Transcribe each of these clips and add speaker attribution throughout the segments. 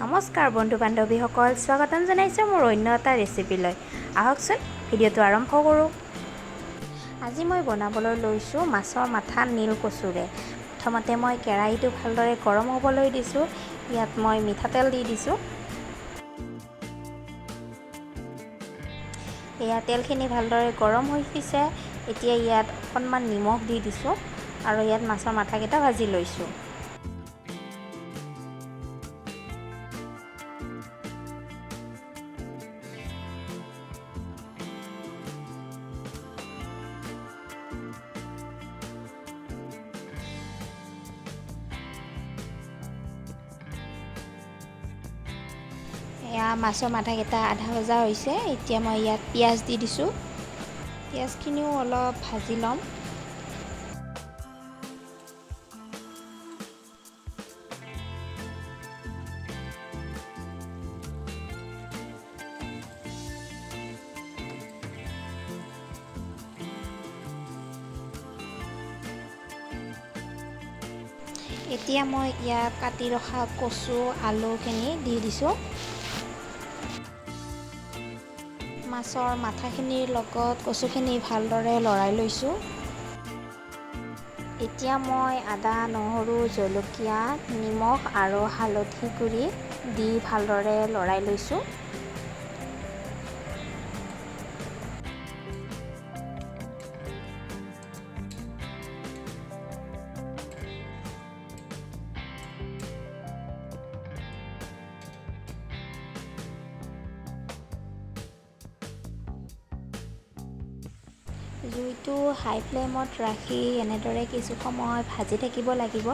Speaker 1: নমস্কাৰ বন্ধু বান্ধৱীসকল, স্বাগতম জনাইছোঁ মোৰ অন্য এটা ৰেচিপিলৈ। আহকচোন ভিডিঅ'টো আৰম্ভ কৰোঁ। আজি মই বনাবলৈ লৈছোঁ মাছৰ মাথা নীল কচুৰে। প্ৰথমতে মই কেৰাহীটো ভালদৰে গৰম হ'বলৈ দিছোঁ। ইয়াত মই মিঠাতেল দি দিছোঁ। এয়া তেলখিনি ভালদৰে গৰম হৈ গৈছে। এতিয়া ইয়াত অকণমান নিমখ দি দিছোঁ আৰু ইয়াত মাছৰ মাথাকেইটা ভাজি লৈছোঁ। এয়া মাছৰ মাথাকেইটা আধা ভজা হৈছে। এতিয়া মই ইয়াত পিঁয়াজ দি দিছোঁ। পিঁয়াজখিনিও অলপ ভাজি ল'ম। এতিয়া মই ইয়াত কাটি ৰখা কচু আলুখিনি দি দিছোঁ। মাছৰ মাথাখিনিৰ লগত কচুখিনি ভালদৰে লৰাই লৈছোঁ। এতিয়া মই আদা, নহৰু, জলকীয়া, নিমখ আৰু হালধি গুড়ি দি ভালদৰে লৰাই লৈছোঁ। জুইটো হাই ফ্লেমত ৰাখি এনেদৰে কিছু সময় ভাজি থাকিব লাগিব।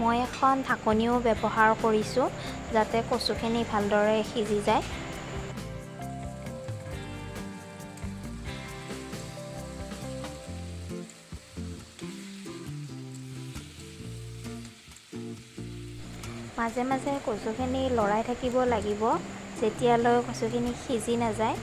Speaker 1: মই এখন ঢাকনিও ব্যৱহাৰ কৰিছোঁ যাতে কচুখিনি ভালদৰে সিজি যায়। মাজে মাজে কচুখিনি লৰাই থাকিব লাগিব যেতিয়ালৈ কচুখিনি সিজি নাযায়।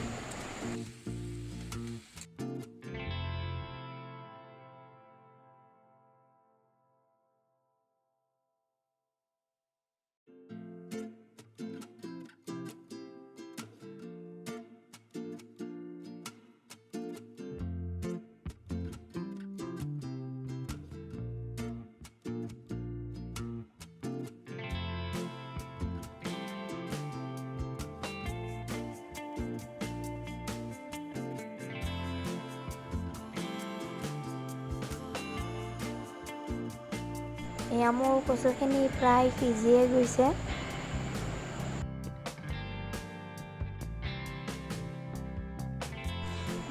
Speaker 1: এয়া মোৰ কচুখিনি প্ৰায় সিজিয়ে গৈছে।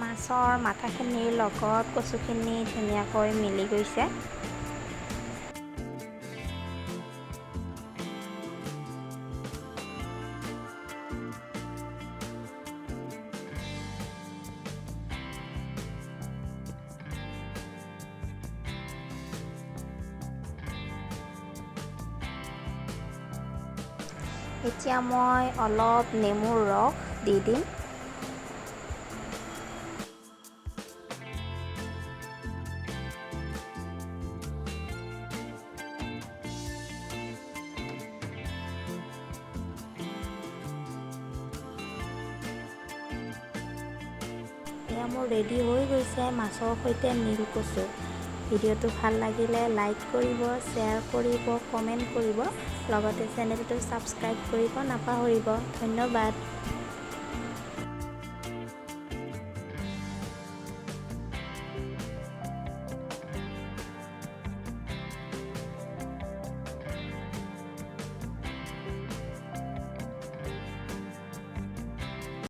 Speaker 1: মাছৰ মাথাখিনিৰ লগত কচুখিনি ধুনীয়াকৈ মিলি গৈছে। এতিয়া মই অলপ নেমুৰ ৰস দি দিম। এয়া মোৰ ৰেডি হৈ গৈছে মাছৰ সৈতে নীল কচু। ভিডিঅ'টো ভাল লাগিলে লাইক কৰিব, শ্বেয়াৰ কৰিব, কমেণ্ট কৰিব, লগতে চেনেলটো ছাবস্ক্ৰাইব কৰিব নাপাহৰিব। ধন্যবাদ।